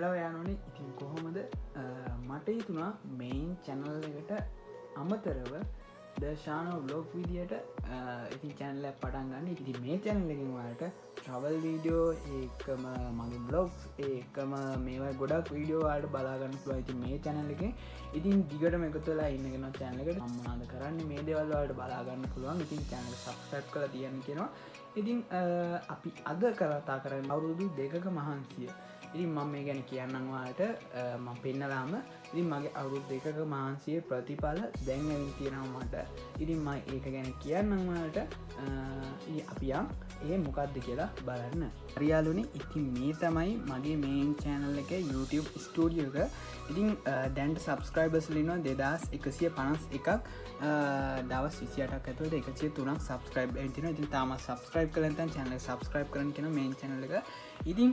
මෙලව යනුනේ ඉතින් කොහොමද මට හිතුණා මේන් චැනල් එකට අමතරව දර්ශානෝ බ්ලොග් විදියට ඉතින් චැනල පටන් ගන්න. ඉතින් මේ චැනල් එකෙන් ඔයාලට ට්‍රවල් වීඩියෝ ඒකම මගේ බ්ලොග්ස් ඒකම මේවා ගොඩක් වීඩියෝ වලට බලා ගන්න පුළුවන්. ඉතින් මේ channel එකේ ඉතින් දිගටම එකතු වෙලා ඉන්නගෙන channel එකට මම මොනවද කරන්නේ මේ දේවල් වලට බලා ගන්න පුළුවන්. ඉතින් channel එක subscribe කරලා තියන්න කියනවා. ඉතින් අපි අද කතා කරන්නේ අවුරුදු 2ක මහන්සිය. ඉතින් මම මේ ගැන කියන්නම් ඔයාලට මම පෙන්නලාම ඉතින් මගේ අවුරුදු 2ක මහන්සියේ ප්‍රතිඵල දැන් ඇවිත් තියෙනවා මට. ඉතින් මම ඒක ගැන කියන්නම් ඔයාලට. අපි ඒ මොකක්ද කියලා බලන්න. හරියාලුනේ ඉතින් මේ තමයි මගේ මේන් channel එකේ YouTube studio එක. ඉතින් දැන් subscribers ඉන්නවා 2151ක්. දවස් 28ක් ඇතුළත 103ක් subscribe වෙලා තියෙනවා. ඉතින් තාම subscribe කරලා නැත්නම් channel එක subscribe කරන්න කියන මේන් channel එක. ඉතින්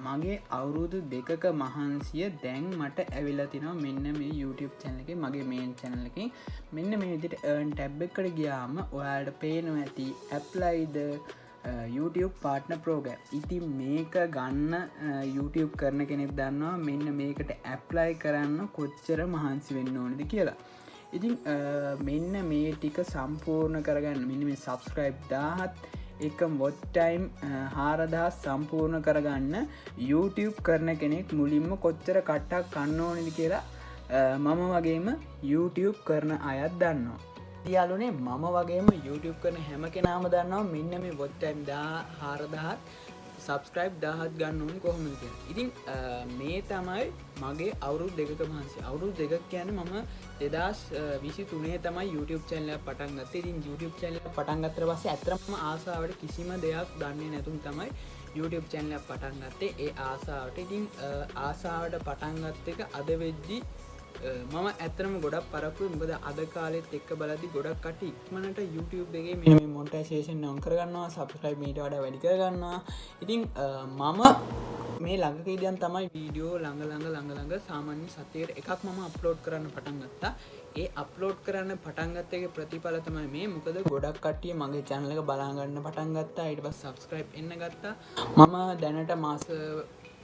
මගේ අවුරුදු 2ක මහන්සිය දැන් මට ඇවිල්ලා තිනවා මෙන්න මේ YouTube channel එකේ මගේ main channel එකෙන්. මෙන්න මේ විදිහට earn tab එකට ගියාම ඔයාලට පේනවා ඇති apply the YouTube partner program. ඉතින් මේක ගන්න YouTube කරන කෙනෙක් දන්නවා මෙන්න මේකට apply කරන්න කොච්චර මහන්සි වෙන්න ඕනද කියලා. ඉතින් මෙන්න මේ ටික සම්පූර්ණ කරගන්න මෙන්න මේ subscribe 1000ත් එක watch time 4000 සම්පූර්ණ කරගන්න YouTube කරන කෙනෙක් මුලින්ම කොච්චර කට්ටක් කන්න ඕනද කියලා මම වගේම YouTube කරන අයත් දන්නවා. යාළුවනේ මම වගේම YouTube කරන හැම කෙනාම දන්නවා මෙන්න මේ watch time 4000ත් subscribe 1000ත් ගන්න ඕනේ කොහොමද කියලා. ඉතින් මේ තමයි මගේ අවුරුදු 2ක මහන්සිය. අවුරුදු 2ක් කියන්නේ මම 2023 තමයි YouTube channel එක පටන් ගත්තේ. ඉතින් YouTube channel එක පටන් ගත්තට පස්සේ ඇත්තටම ආසාවට කිසිම දෙයක් දන්නේ නැතුම් තමයි YouTube channel එක පටන් ගත්තේ. ඒ ආසාවට. ඉතින් ආසාවට පටන් ගත්ත එක අද වෙද්දි මම ඇත්තටම ගොඩක් පරක්කුයි. මොකද අද කාලෙත් එක්ක බලද්දි ගොඩක් කට්ටිය ඉක්මනට YouTube එකේ මෙන්න මේ මොනිටයිසේෂන් on කරගන්නවා, subscribe මීට වඩා වැඩි කරගන්නවා. ඉතින් මම මේ ළඟක ඉඳන් තමයි වීඩියෝ ළඟ සාමාන්‍ය සතියේට එකක් මම අප්ලෝඩ් කරන්න පටන් ගත්තා. ඒ අප්ලෝඩ් කරන්න පටන් ගත්ත එකේ ප්‍රතිඵල තමයි මේ. මොකද ගොඩක් කට්ටිය මගේ channel එක බලා ගන්න පටන් ගත්තා. ඊට පස්සේ subscribe එන්න ගත්තා. මම දැනට මාස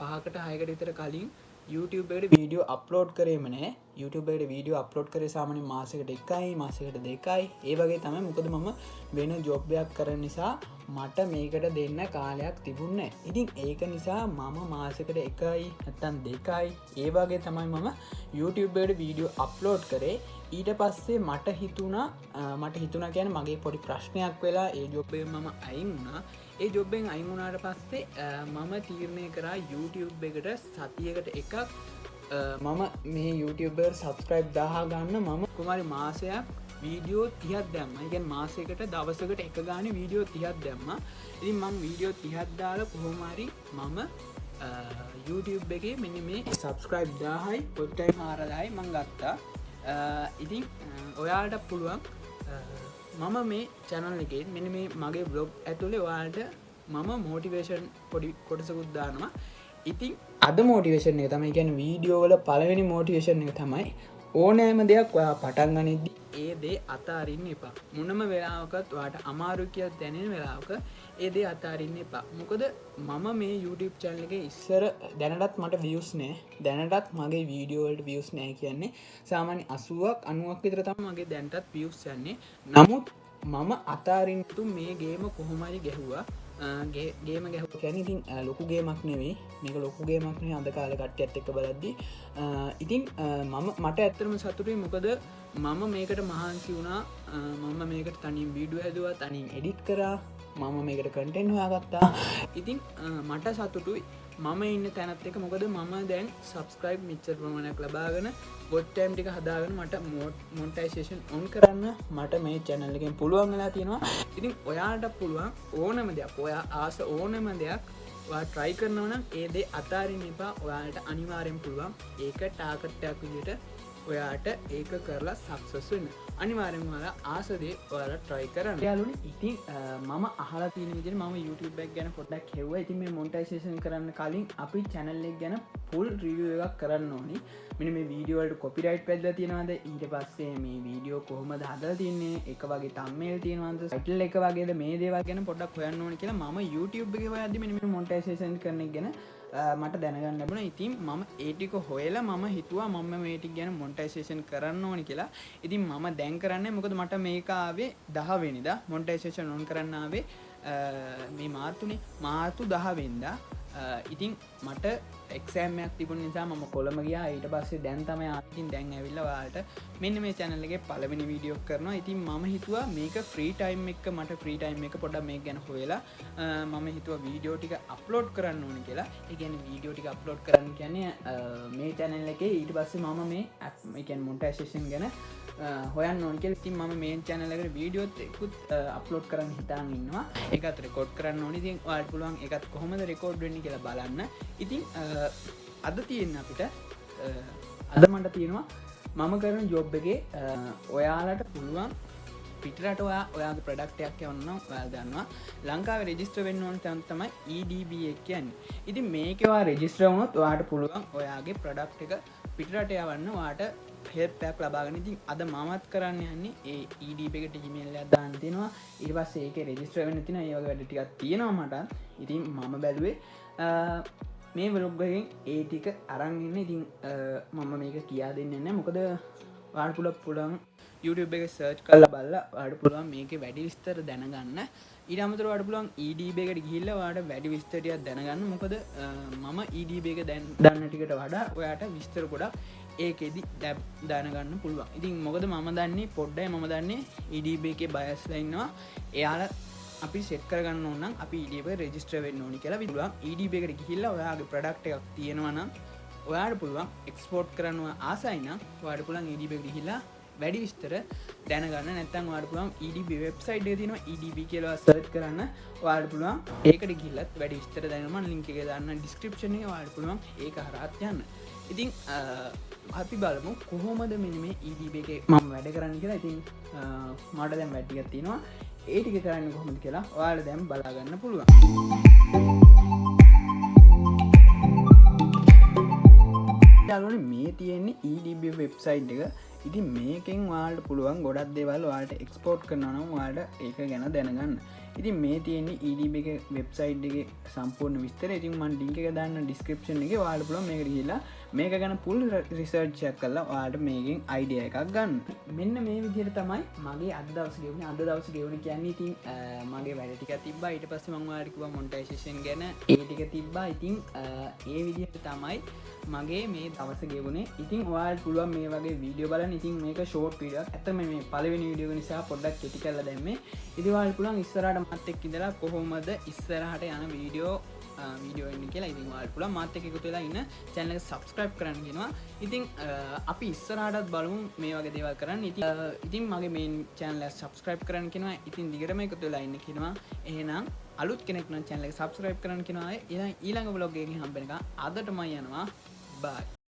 5කට 6කට විතර කලින් YouTube එකට වීඩියෝ අප්ලෝඩ් කරේම නෑ. YouTube එකට වීඩියෝ අප්ලෝඩ් කරේ සාමාන්‍ය මාසෙකට 1යි මාසෙකට 2යි ඒ වගේ තමයි. මොකද මම වෙන ජොබ් එකක් කරන නිසා මට මේකට දෙන්න කාලයක් තිබුණේ නෑ. ඉතින් ඒක නිසා මම මාසෙකට 1යි නැත්නම් 2යි ඒ වගේ තමයි මම YouTube එකට වීඩියෝ අප්ලෝඩ් කරේ. ඊට පස්සේ මට හිතුණා කියන්නේ මගේ පොඩි ප්‍රශ්නයක් වෙලා ඒ ජොබ් එකෙන් මම අයින් වුණා. ඒ ජොබ් එකෙන් අයින් වුණාට පස්සේ මම තීරණය කරා YouTube එකට සතියකට එකක් මම මේ YouTube එකට subscribe 1000 ගන්න මම කුමාරි මාසයක් වීඩියෝ 30ක් දැම්මා. ඒ කියන්නේ මාසයකට දවසකට එක ගානේ වීඩියෝ 30ක් දැම්මා. ඉතින් මම වීඩියෝ 30ක් දාලා කොහොම හරි මම YouTube එකේ මෙන්න මේ subscribe 1000යි watch time 4000යි මම ගත්තා. ඉතින් ඔයාලට පුළුවන් මම මේ channel එකේ මෙන්න මේ මගේ vlog ඇතුලේ ඔයාලට මම motivation පොඩි කොටසකුත් දානවා. ඉතින් අද motivation එක තමයි කියන්නේ වීඩියෝ වල පළවෙනි motivation එක තමයි ඕනෑම දෙයක් ඔයා පටන් ගනිද්දි ඒ දේ අතාරින්න එපා. මොනම වෙලාවකත් ඔයාට අමාරු කියලා දැනෙන වෙලාවක ඒ දේ අතාරින්න එපා. මොකද මම මේ YouTube channel එකේ ඉස්සර දැනටත් මට views නෑ. දැනටත් මගේ වීඩියෝ වලට views නෑ කියන්නේ සාමාන්‍ය 80ක් 90ක් විතර තමයි මගේ දැනටත් views යන්නේ. නමුත් මම අතාරින්න තු මේ ගේම කොහොම හරි ගැහුවා. ගේම ගැහුවා කියන්නේ ඉතින් ලොකු ගේමක් නෙවෙයි. මේක ලොකු ගේමක් නෙවෙයි අද කාලේ කට්ටියත් එක්ක බලද්දි. ඉතින් මට ඇත්තටම සතුටුයි. මොකද මම මේකට මහන්සි වුණා. මම මේකට තනියෙන් වීඩියෝ හැදුවා, තනියෙන් එඩිට් කරා. මම මේකට කන්ටෙන්ට් හොයාගත්තා. ඉතින් මට සතුටුයි මම ඉන්න තැනත් එක. මොකද මම දැන් subscribe මෙච්චර ප්‍රමාණයක් ලබාගෙන watch time ටික හදාගෙන මට monetization on කරන්න මට මේ channel එකෙන් පුළුවන් වෙලා තියෙනවා. ඉතින් ඔයාලට පුළුවන් ඕනම දෙයක් ඔයා ආස ඕනම දෙයක් ඔයා try කරනවා නම් ඒ දේ අතාරින්න එපා. ඔයාලට අනිවාර්යෙන් පුළුවන් ඒක target එකක් විදිහට ඔයාට ඒක කරලා success වෙන්න. අනිවාර්යෙන්ම ඔයාලා ආස දේ ඔයාලා try කරන්න. යාළුවනේ ඉතින් මම අහලා තියෙන විදිහට මම YouTube එක ගැන පොඩ්ඩක් හෙව්වා. ඉතින් මේ monetization කරන්න කලින් අපි channel එක ගැන full review එකක් කරන්න ඕනි. මෙන්න මේ වීඩියෝ වලට copyright පැදලා තියෙනවද? ඊට පස්සේ මේ වීඩියෝ කොහොමද හදලා තියන්නේ? එක වගේ thumbnail තියෙනවද? title එක වගේද මේ දේවල් ගැන පොඩ්ඩක් හොයන්න ඕනි කියලා මම YouTube එකේ හොයද්දි මෙන්න මේ monetization කරන එක ගැන මට දැනගන්න ලැබුණා. ඉතින් මම ඒ ටික හොයලා මම හිතුවා මම මේ ටික ගැන මොනිටයිසේෂන් කරන්න ඕනි කියලා. ඉතින් මම දැන් කරන්නේ මොකද මට මේක ආවේ 10 වෙනිදා මොනිටයිසේෂන් ඔන් කරන්න ආවේ මේ මාර්තු 10 වෙනිදා. ඉතින් මට එක්සෑම් එකක් තිබුණ නිසා මම කොළඹ ගියා. ඊට පස්සේ දැන් තමයි ආතින් දැන් ඇවිල්ලා ඔයාලට මෙන්න මේ channel එකේ පළවෙනි වීඩියෝ එක කරනවා. ඉතින් මම හිතුවා මේක ෆ්‍රී ටයිම් එක මට ෆ්‍රී ටයිම් එක පොඩ්ඩක් මේක ගැන හොයලා මම හිතුවා වීඩියෝ ටික අප්ලෝඩ් කරන්න ඕනේ කියලා. ඒ කියන්නේ වීඩියෝ ටික අප්ලෝඩ් කරන්න කියන්නේ මේ channel එකේ ඊට පස්සේ මම මේ ඒ කියන්නේ මොනිටයිසේෂන් ගැන හොයන්න ඕන කියලා. ඉතින් මම මේ channel එකට වීඩියෝත් එක්කුත් අප්ලෝඩ් කරන්න හිතාගෙන ඉන්නවා. ඒකත් රෙකෝඩ් කරන්න ඕනේ. ඉතින් ඔයාලට පුළුවන් ඒකත් කොහොමද රෙකෝඩ් වෙන්නේ කියලා බලන්න. ඉතින් අද තියෙන අපිට අද මට තියෙනවා මම කරන ජොබ් එකේ ඔයාලට පුළුවන් පිටරට ඔයාගේ ප්‍රොඩක්ට් එකක් යවන්න ඔයාලා දන්නවා ලංකාවේ රෙජිස්ටර් වෙන්න ඕන තැන තමයි EDB එක කියන්නේ. ඉතින් මේකේ ඔයා රෙජිස්ටර් වුණොත් ඔයාට පුළුවන් ඔයාගේ ප්‍රොඩක්ට් එක පිටරට යවන්න ඔයාට හෙල්ප් එකක් ලබා ගන්න. ඉතින් අද මමත් කරන්න යන්නේ ඒ EDB එකට email එකක් දාන්න තියෙනවා. ඊට පස්සේ ඒකේ රෙජිස්ටර් වෙන්න තියෙනවා. ඒ වගේ වැඩ ටිකක් තියෙනවා මට. ඉතින් මම බැලුවේ මේ වලොග් එකෙන් ඒ ටික අරන් ඉන්න. ඉතින් මම මේක කියා දෙන්නේ නැහැ. මොකද ඔයාලට පුළුවන් YouTube එකේ සර්ච් කරලා බලලා ඔයාලට පුළුවන් මේකේ වැඩි විස්තර දැනගන්න. ඊට අමතරව ඔයාලට පුළුවන් EDB එකට ගිහිල්ලා ඔයාලට වැඩි විස්තර ටිකක් දැනගන්න. මොකද මම EDB එක දැන් දන්න ටිකට වඩා ඔයාලට විස්තර ගොඩක් ඒකෙදි දැනගන්න පුළුවන්. ඉතින් මොකද මම දන්නේ පොඩ්ඩයි මම දන්නේ EDB එකේ බයස්ලා ඉන්නවා. එයාලා අපි සෙට් කරගන්න ඕන නම් අපි EDB එකට රෙජිස්ටර් වෙන්න ඕනි කියලා. විදුලුවන් EDB එකට ගිහිල්ලා ඔයාගේ ප්‍රොඩක්ට් එකක් තියෙනවා නම් ඔයාලට පුළුවන් එක්ස්පෝර්ට් කරන්න ආසයි නම් ඔයාලට පුළුවන් EDB එකට ගිහිල්ලා වැඩි විස්තර දැනගන්න. නැත්නම් ඔයාලට පුළුවන් EDB වෙබ්සයිට් එකේ තියෙනවා EDB කියලා සර්ච් කරන්න. ඔයාලට පුළුවන් ඒකට ගිහිල්ලත් වැඩි විස්තර දැනගන්න. මම ලින්ක් එක දාන්න ඩිස්ක්‍රිප්ෂන් එකේ. ඔයාලට පුළුවන් ඒක හරහාත් යන්න. ඉතින් අපි බලමු කොහොමද මෙන්න මේ EDB එකේ මම වැඩ කරන්න කියලා. ඉතින් මට දැන් වැඩ ටිකක් තියෙනවා. ඒ ටික කරන්නේ කොහොමද කියලා ඔයාලා දැන් බලා ගන්න පුළුවන්. යාළුවනේ මේ තියෙන්නේ EDB වෙබ්සයිට් එක. ඉතින් මේකෙන් ඔයාලට පුළුවන් ගොඩක් දේවල් ඔයාලට එක්ස්පෝර්ට් කරනවා නම් ඔයාලට ඒක ගැන දැනගන්න. ඉතින් මේ තියෙන්නේ EDB එක වෙබ්සයිට් එකේ සම්පූර්ණ විස්තරය. ඉතින් මම ලින්ක් එක දාන්න ඩිස්ක්‍රිප්ෂන් එකේ. ඔයාලට පුළුවන් මේකට ගිහිල්ලා මේක ගැන full research එකක් කරලා ඔයාලට මේකෙන් idea එකක් ගන්න. මෙන්න මේ විදිහට තමයි මගේ අද දවසේ ගෙවුනේ. අද දවසේ ගෙවුනේ කියන්නේ ඉතින් මගේ වැඩ ටිකක් තිබ්බා. ඊට පස්සේ මම ඔයාලට කිව්වා මොනිටයිසේෂන් ගැන ඒ ටික තිබ්බා. ඉතින් ඒ විදිහට තමයි මගේ මේ දවස ගෙවුනේ. ඉතින් ඔයාලට පුළුවන් මේ වගේ වීඩියෝ බලන්න. ඉතින් මේක ෂෝට් වීඩියෝ එකක්. ඇත්තම මේ පළවෙනි වීඩියෝ එක නිසා පොඩ්ඩක් කෙටි කරලා දැම්මේ. ඉතින් ඔයාලට පුළුවන් ඉස්සරහට මාත් එක්ක ඉඳලා කොහොමද ඉස්සරහට යන වීඩියෝ එන්න කියලා. ඉතින් ඔයාලට පුළුවන් මාත් එක්ක එකතු වෙලා ඉන්න channel එක subscribe කරන්න කියනවා. ඉතින් අපි ඉස්සරහටත් බලමු මේ වගේ දේවල් කරන්න. ඉතින් මගේ main channel එක subscribe කරන්න කියනවා. ඉතින් දිගටම එකතු වෙලා ඉන්න කියනවා. එහෙනම් අලුත් කෙනෙක් නම් channel එක subscribe කරන්න කියනවා. ඊළඟ vlog එකකින් හම්බ වෙනකන් අදටම යනවා. Bye.